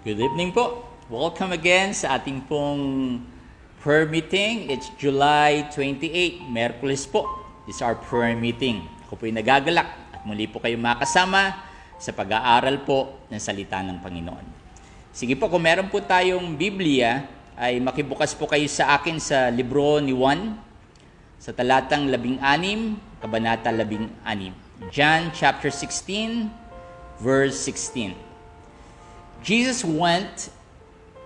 Good evening po. Welcome again sa ating pong prayer meeting. It's July 28, Merkulis po. This is our prayer meeting. Ako po'y nagagalak at muli po kayong makasama sa pag-aaral po ng salita ng Panginoon. Sige po, kung meron po tayong Biblia, ay makibukas po kayo sa akin sa libro ni Juan, sa talatang 16, kabanata 16. John chapter 16, verse 16. Jesus went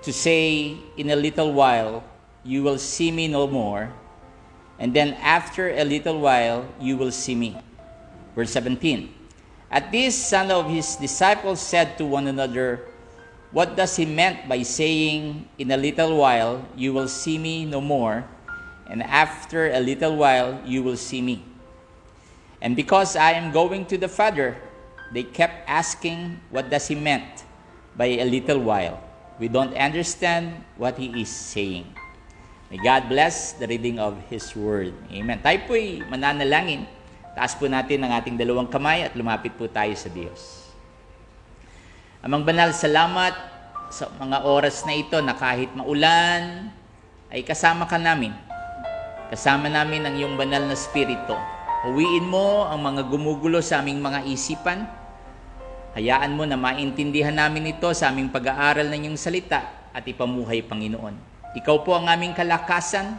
to say, "In a little while, you will see me no more, and then after a little while, you will see me." Verse 17. At this, some of his disciples said to one another, "What does he meant by saying, 'In a little while, you will see me no more, and after a little while, you will see me?" And because I am going to the Father, they kept asking, "What does he meant by a little while? We don't understand what he is saying." May God bless the reading of His Word. Amen. Tayo po'y mananalangin. Taas po natin ang ating dalawang kamay at lumapit po tayo sa Diyos. Amang banal, salamat sa mga oras na ito na kahit maulan, ay kasama ka namin. Kasama namin ang iyong banal na Espiritu. Huwiin mo ang mga gumugulo sa aming mga isipan. Hayaan mo na maintindihan namin ito sa aming pag-aaral ng iyong salita at ipamuhay, Panginoon. Ikaw po ang aming kalakasan.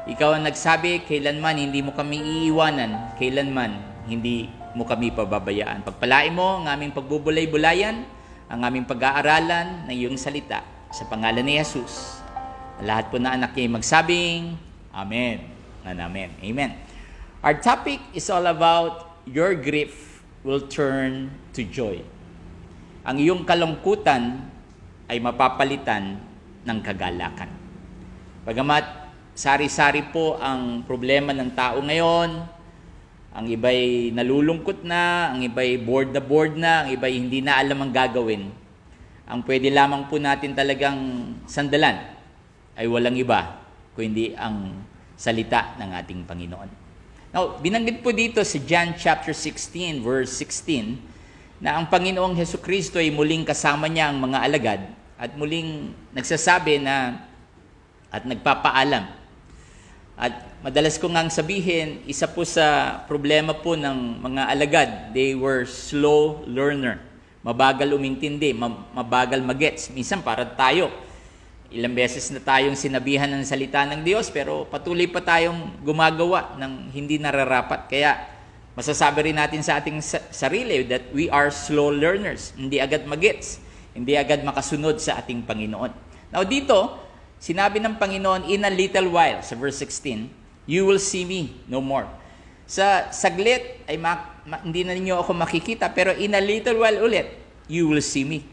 Ikaw ang nagsabi, kailanman hindi mo kami iiwanan, kailanman hindi mo kami pababayaan. Pagpalain mo ang aming pagbubulay-bulayan, ang aming pag-aaralan ng iyong salita. Sa pangalan ni Jesus, lahat po na anak niya magsabing, Amen and Amen. Amen. Our topic is all about your grief will turn to joy. Ang iyong kalungkutan ay mapapalitan ng kagalakan. Bagamat sari-sari po ang problema ng tao ngayon, ang iba'y nalulungkot na, ang iba'y bored na, ang iba'y hindi na alam ang gagawin. Ang pwede lamang po natin talagang sandalan ay walang iba kundi ang salita ng ating Panginoon. Now, binanggit po dito sa John chapter 16, verse 16, na ang Panginoong Hesukristo ay muling kasama niya ang mga alagad at muling nagsasabi na at nagpapaalam. At madalas ko ngang sabihin, isa po sa problema po ng mga alagad, they were slow learner. Mabagal umintindi, mabagal magets. Minsan para tayo, ilang beses na tayong sinabihan ng salita ng Diyos, pero patuloy pa tayong gumagawa ng hindi nararapat. Kaya masasabi rin natin sa ating sarili that we are slow learners. Hindi agad magets, hindi agad makasunod sa ating Panginoon. Now dito, sinabi ng Panginoon, "In a little while," sa verse 16, "you will see me no more." Sa saglit, ay hindi na ninyo ako makikita, pero in a little while ulit, you will see me.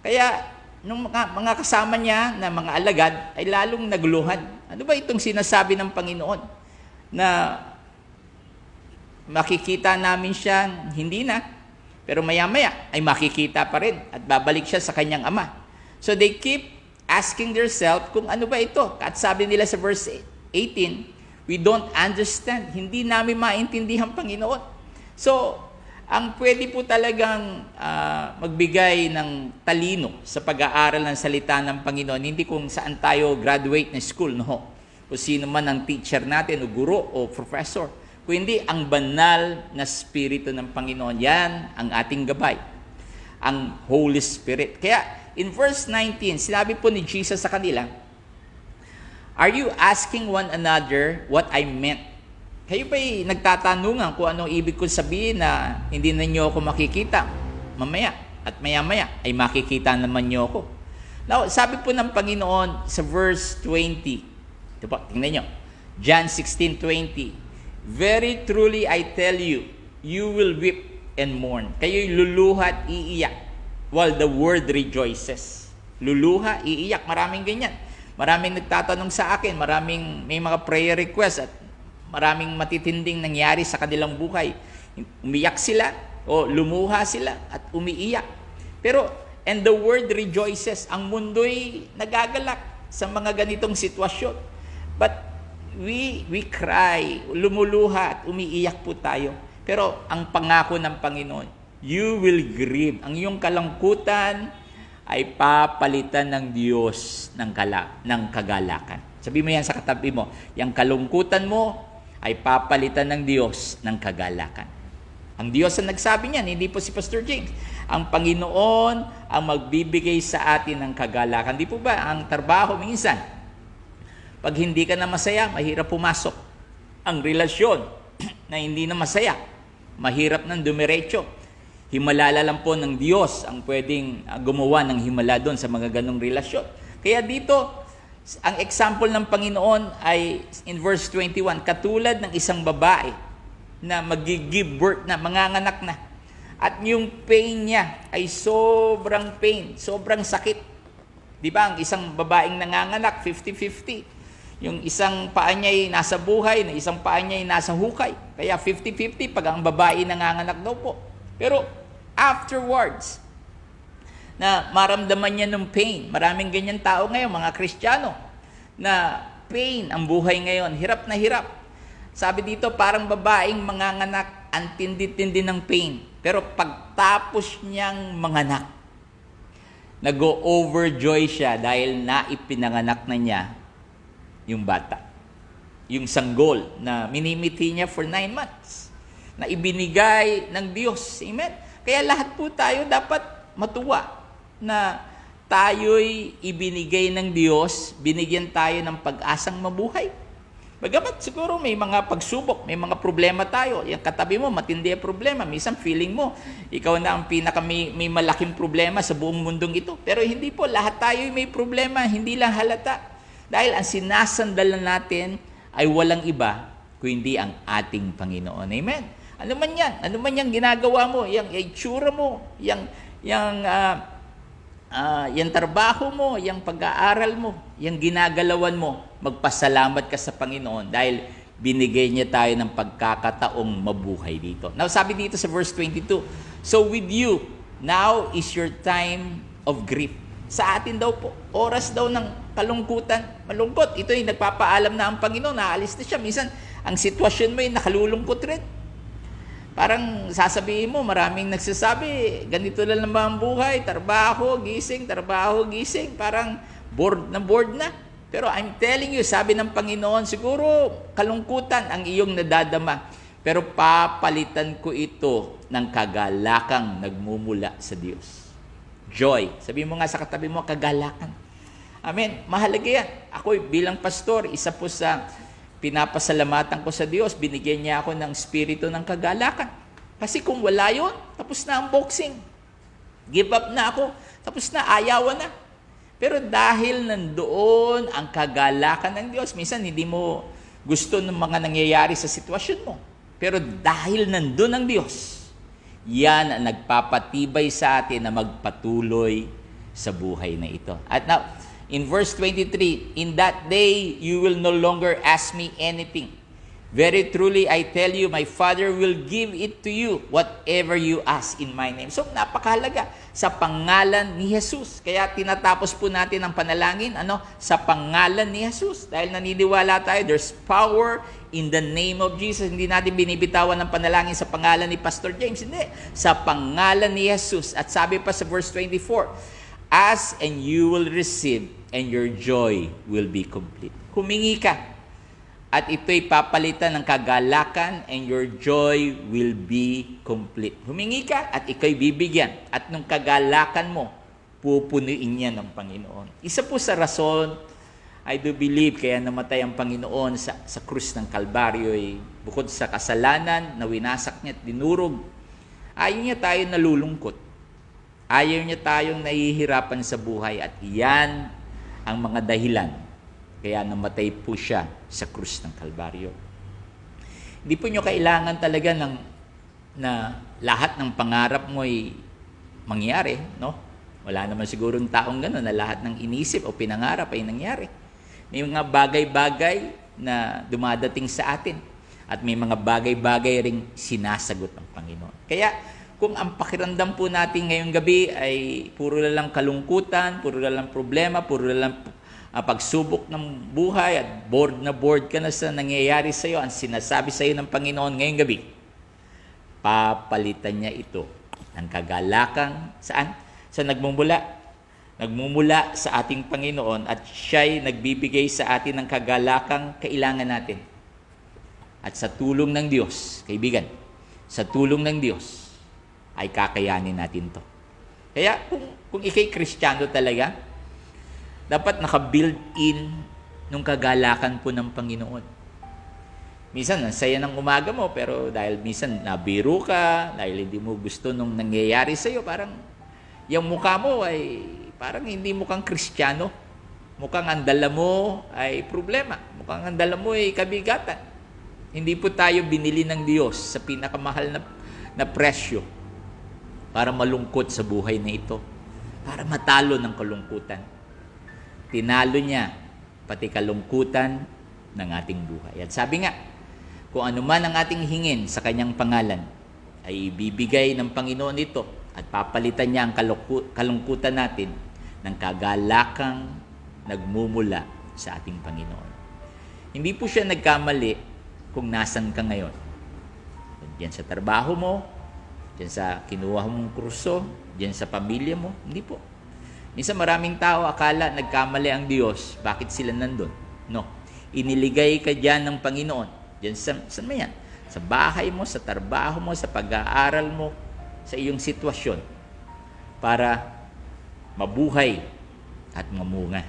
Kaya, nung mga kasama niya na mga alagad ay lalong naguluhan. Ano ba itong sinasabi ng Panginoon? Na makikita namin siya, hindi na, pero maya-maya ay makikita pa rin at babalik siya sa kanyang ama. So they keep asking themselves kung ano ba ito. At sabi nila sa verse 18, "We don't understand." Hindi namin maintindihan, Panginoon. So, ang pwede po talagang magbigay ng talino sa pag-aaral ng salita ng Panginoon, hindi kung saan tayo graduate na school, no? O sino man ang teacher natin, o guro, o professor. Kundi ang banal na Espiritu ng Panginoon. Yan ang ating gabay. Ang Holy Spirit. Kaya, in verse 19, sinabi po ni Jesus sa kanila, "Are you asking one another what I meant?" Kayo ba'y nagtatanungan kung anong ibig ko sabihin na hindi na niyo ako makikita mamaya at maya-maya ay makikita naman niyo ako. Now, sabi po ng Panginoon sa verse 20, ito po, tingnan niyo, John 16:20, "Very truly I tell you, you will weep and mourn." Kayo'y luluha at iiyak while the world rejoices. Luluha, iiyak, maraming ganyan. Maraming nagtatanong sa akin, may mga prayer requests at maraming matitinding nangyari sa kanilang buhay. Umiyak sila o lumuha sila at umiiyak. Pero, and the world rejoices. Ang mundo'y nagagalak sa mga ganitong sitwasyon. But we cry, lumuluha at umiiyak po tayo. Pero ang pangako ng Panginoon, you will grieve. Ang iyong kalangkutan, ay papalitan ng Diyos ng kagalakan. Sabi mo yan sa katabi mo, yung kalungkutan mo ay papalitan ng Diyos ng kagalakan. Ang Diyos ang nagsabi niyan, hindi po si Pastor James. Ang Panginoon ang magbibigay sa atin ng kagalakan. Di po ba ang trabaho minsan? Pag hindi ka na masaya, mahirap pumasok. Ang relasyon na hindi na masaya, mahirap nang dumiretso. Himalala lang po ng Diyos ang pwedeng gumawa ng himala doon sa mga ganong relasyon. Kaya dito, ang example ng Panginoon ay in verse 21, katulad ng isang babae na mag-give birth na, manganganak na. At yung pain niya ay sobrang pain, sobrang sakit. Di ba? Ang isang babaeng nanganganak, 50-50. Yung isang paa niya ay nasa buhay, na isang paa niya ay nasa hukay. Kaya 50-50 pag ang babae nanganganak daw po. Pero afterwards, na maramdaman niya ng pain. Maraming ganyan tao ngayon, mga Kristiyano, na pain ang buhay ngayon. Hirap na hirap. Sabi dito, parang babaeng manganganak, ang tindi-tindi ng pain. Pero pagtapos niyang manganak, nag-overjoy siya dahil naipinanganak na niya yung bata. Yung sanggol na minimiti niya for 9 months. Na ibinigay ng Diyos. Amen? Kaya lahat po tayo dapat matuwa na tayo'y ibinigay ng Diyos, binigyan tayo ng pag-asang mabuhay. Bagamat siguro may mga pagsubok, may mga problema tayo. Yung katabi mo, matindi ang problema. Minsan feeling mo, ikaw na ang may malaking problema sa buong mundong ito. Pero hindi po, lahat tayo may problema, hindi lang halata. Dahil ang sinasandalan natin ay walang iba kundi ang ating Panginoon. Amen? Ano man yan? Ano man yung ginagawa mo? Yung itsura mo? Yung trabaho mo? Yung pag-aaral mo? Yung ginagalawan mo? Magpasalamat ka sa Panginoon dahil binigay niya tayo ng pagkakataong mabuhay dito. Now, sabi dito sa verse 22, so with you, now is your time of grief. Sa atin daw po, oras daw ng kalungkutan, malungkot. Ito yung nagpapaalam na ang Panginoon, naalis na siya. Minsan, ang sitwasyon mo ay nakalulungkot rin. Parang sasabihin mo, maraming nagsasabi, ganito lang naman ang buhay, trabaho, gising. Parang bored na. Pero I'm telling you, sabi ng Panginoon, siguro kalungkutan ang iyong nadadama. Pero papalitan ko ito ng kagalakang nagmumula sa Diyos. Joy. Sabi mo nga sa katabi mo, kagalakan. Amen. Mahalaga yan. Ako bilang pastor, isa po sa pinapasalamatan ko sa Diyos, binigyan niya ako ng spirito ng kagalakan. Kasi kung wala yun, tapos na ang boxing. Give up na ako. Tapos na, ayawan na. Pero dahil nandoon ang kagalakan ng Diyos, minsan hindi mo gusto ng mga nangyayari sa sitwasyon mo. Pero dahil nandoon ang Diyos, yan ang nagpapatibay sa atin na magpatuloy sa buhay na ito. At now, in verse 23, in that day, you will no longer ask me anything. Very truly, I tell you, my Father will give it to you, whatever you ask in my name. So, napakahalaga, sa pangalan ni Jesus. Kaya tinatapos po natin ang panalangin, sa pangalan ni Jesus. Dahil naniniwala tayo, there's power in the name of Jesus. Hindi natin binibitawan ng panalangin sa pangalan ni Pastor James. Hindi. Sa pangalan ni Jesus. At sabi pa sa verse 24, ask and you will receive, and your joy will be complete. Humingi ka. At ito'y papalitan ng kagalakan, and your joy will be complete. Humingi ka at ikaw bibigyan. At nung kagalakan mo, pupunuin niya ng Panginoon. Isa po sa rason, I do believe, kaya namatay ang Panginoon sa krus ng Kalbaryo, bukod sa kasalanan na winasak niya at dinurog, ayaw niya tayo nalulungkot. Ayaw niya tayong nahihirapan sa buhay. At iyan ang mga dahilan kaya namatay po siya sa krus ng Kalbaryo. Hindi po nyo kailangan talaga na lahat ng pangarap mo ay mangyari, no? Wala naman sigurong taong gano'n na lahat ng inisip o pinangarap ay nangyari. May mga bagay-bagay na dumadating sa atin at may mga bagay-bagay ring sinasagot ng Panginoon. Kaya kung ang pakiramdam po natin ngayong gabi ay puro lang kalungkutan, puro lang problema, puro lang pagsubok ng buhay at bored ka na sa nangyayari sa iyo, ang sinasabi sa iyo ng Panginoon ngayong gabi, papalitan niya ito ng kagalakang saan? Sa nagmumula nagmumula sa ating Panginoon at siya'y nagbibigay sa atin ng kagalakang kailangan natin. At sa tulong ng Diyos, kaibigan, sa tulong ng Diyos, ay kakayanin natin to. Kaya kung ikay Kristiyano talaga, dapat naka-build in nung kagalakan po ng Panginoon. Minsan, ang saya ng umaga mo, pero dahil minsan nabiro ka, dahil hindi mo gusto nung nangyayari sa'yo, parang yung mukha mo ay parang hindi mukhang Kristiyano. Mukhang ang dala mo ay problema. Mukhang ang dala mo ay kabigatan. Hindi po tayo binili ng Diyos sa pinakamahal na presyo para malungkot sa buhay na ito. Para matalo ng kalungkutan. Tinalo niya pati kalungkutan ng ating buhay. At sabi nga, kung ano man ang ating hingin sa kanyang pangalan, ay ibibigay ng Panginoon ito at papalitan niya ang kalungkutan natin ng kagalakang nagmumula sa ating Panginoon. Hindi po siya nagkamali kung nasan ka ngayon. Diyan sa trabaho mo, diyan sa kinuha mong kurso, diyan sa pamilya mo, hindi po. Minsan maraming tao akala nagkamali ang Diyos, bakit sila nandun? No. Iniligay ka diyan ng Panginoon. Diyan saan mo yan? Sa bahay mo, sa trabaho mo, sa pag-aaral mo, sa iyong sitwasyon para mabuhay at mamunga.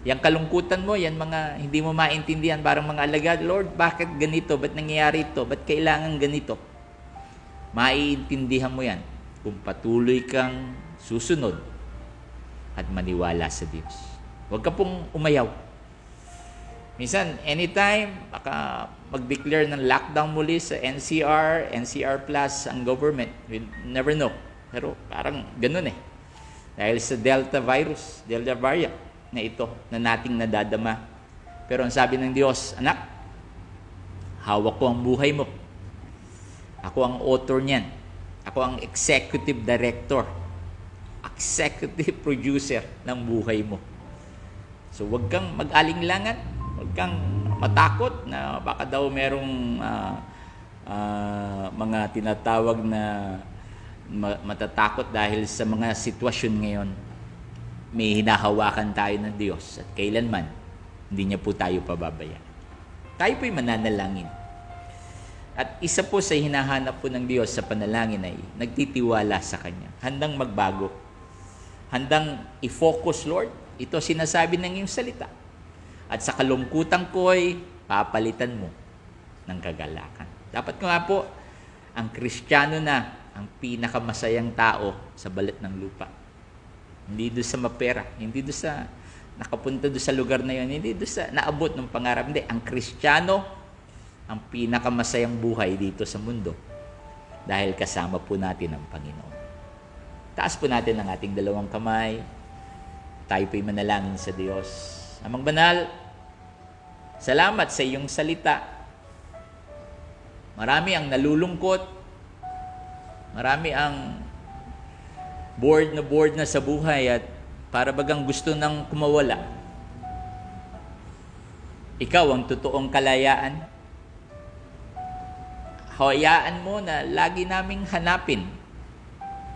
Yang kalungkutan mo, yan mga hindi mo maintindihan, parang mga alagad, Lord, bakit ganito? Ba't nangyayari ito? Ba't kailangan ganito? Maiintindihan mo yan kung patuloy kang susunod at maniwala sa Diyos. Huwag ka pong umayaw. Minsan, anytime, baka mag-declare ng lockdown muli sa NCR Plus ang government. We never know. Pero parang ganun eh. Dahil sa Delta variant na ito, na nating nadadama. Pero ang sabi ng Diyos, anak, hawak ko ang buhay mo. Ako ang author niyan. Ako ang executive director. Executive producer ng buhay mo. So, wag kang mag-alinglangan. Wag kang matakot na baka daw merong mga tinatawag na matatakot dahil sa mga sitwasyon ngayon. May hinahawakan tayo ng Diyos at kailanman hindi niya po tayo pababayaan. Tayo po'y mananalangin. At isa po sa hinahanap po ng Diyos sa panalangin ay nagtitiwala sa Kanya. Handang magbago. Handang i-focus, Lord. Ito sinasabi ng iyong salita. At sa kalungkutan ko'y papalitan mo ng kagalakan. Dapat nga po, ang Kristiyano na ang pinakamasayang tao sa balat ng lupa. Hindi doon sa mapera, hindi doon sa nakapunta doon sa lugar na yun, hindi doon sa naabot ng pangarap. Hindi, ang Kristiyano, ang pinakamasayang buhay dito sa mundo dahil kasama po natin ang Panginoon. Taas po natin ang ating dalawang kamay. Tayo po'y manalangin sa Diyos. Amang banal, salamat sa iyong salita. Marami ang nalulungkot. Marami ang bored na sa buhay at para bagang gusto nang kumawala. Ikaw ang totoong kalayaan. Hayaan mo na lagi naming hanapin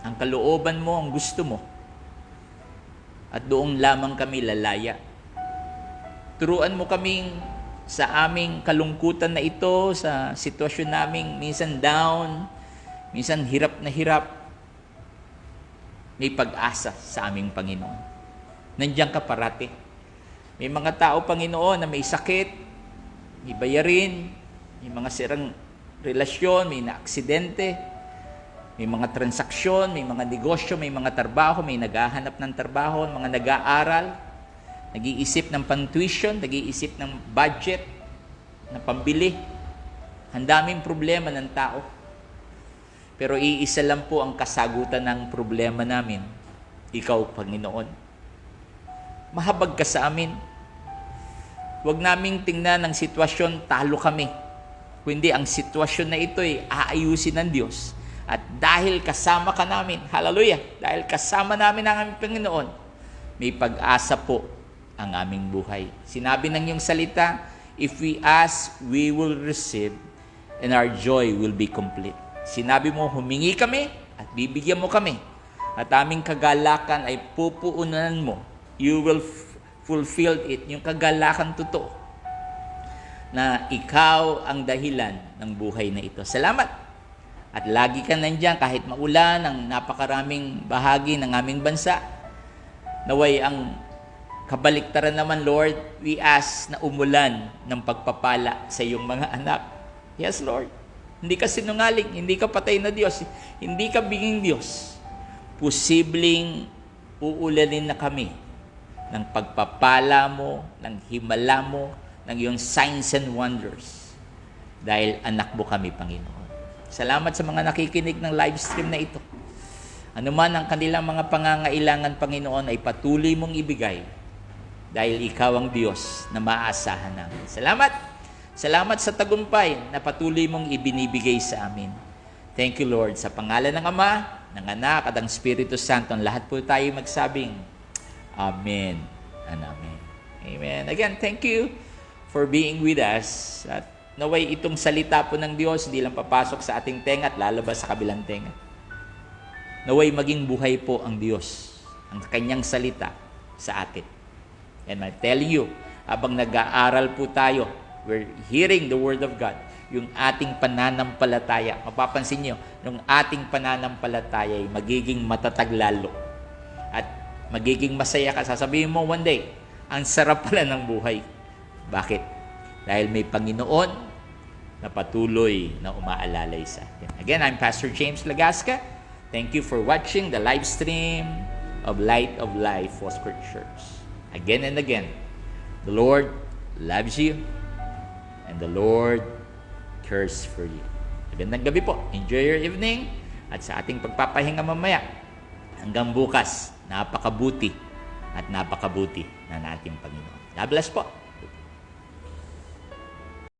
ang kalooban mo, ang gusto mo. At doon lamang kami lalaya. Turuan mo kaming sa aming kalungkutan na ito, sa sitwasyon naming minsan down, minsan hirap na hirap. May pag-asa sa aming Panginoon. Nandiyan ka parati. May mga tao, Panginoon, na may sakit, may bayarin, may mga sirang relasyon, may na-aksidente, may mga transaksyon, may mga negosyo, may mga trabaho, may naghahanap ng trabaho, mga nag-aaral, nag-iisip ng pang-tuition, nag-iisip ng budget, na pambili. Ang daming problema ng tao. Pero iisa lang po ang kasagutan ng problema namin. Ikaw, Panginoon. Mahabag ka sa amin. Huwag naming tingnan ang sitwasyon, talo kami. Kundi ang sitwasyon na ito ay aayusin ng Diyos. At dahil kasama ka namin, hallelujah, dahil kasama namin ang aming Panginoon, may pag-asa po ang aming buhay. Sinabi ng iyong salita, if we ask, we will receive, and our joy will be complete. Sinabi mo, humingi kami at bibigyan mo kami. at aming kagalakan ay pupuunan mo. You will fulfill it, yung kagalakan totoo, na ikaw ang dahilan ng buhay na ito. Salamat. At lagi ka nandiyan kahit maulan ang napakaraming bahagi ng aming bansa. Naway ang kabaliktaran naman, Lord, we ask na umulan ng pagpapala sa iyong mga anak. Yes, Lord. Hindi ka sinungaling, hindi ka patay na Diyos, hindi ka biging Diyos. Posibleng uulanin na kami ng pagpapala mo, ng himala mo, ng iyong signs and wonders. Dahil anak mo kami, Panginoon. Salamat sa mga nakikinig ng live stream na ito. Ano man ang kanilang mga pangangailangan, Panginoon, ay patuloy mong ibigay dahil ikaw ang Diyos na maaasahan namin. Salamat! Salamat sa tagumpay na patuloy mong ibinibigay sa amin. Thank you, Lord. Sa pangalan ng Ama, ng Anak, at ng Espiritu Santo, lahat po tayo magsabing, Amen and Amen. Amen. Again, thank you for being with us. At naway itong salita po ng Diyos, hindi lang papasok sa ating tenga at lalabas sa kabilang tenga. Naway maging buhay po ang Diyos, ang kanyang salita sa atin. And I'm telling you, habang nag-aaral po tayo, we're hearing the Word of God, yung ating pananampalataya, mapapansin nyo, yung ating pananampalataya ay magiging matatag lalo. At magiging masaya ka. Sasabihin mo one day, ang sarap pala ng buhay. Bakit? Dahil may Panginoon na patuloy na umaalalay sa atin. Again, I'm Pastor James Lagasca. Thank you for watching the live stream of Light of Life Foursquare Church. Again and again, the Lord loves you and the Lord cares for you. Magandang gabi po. Enjoy your evening. At sa ating pagpapahinga mamaya, hanggang bukas, napakabuti at napakabuti na nating Panginoon. God bless po.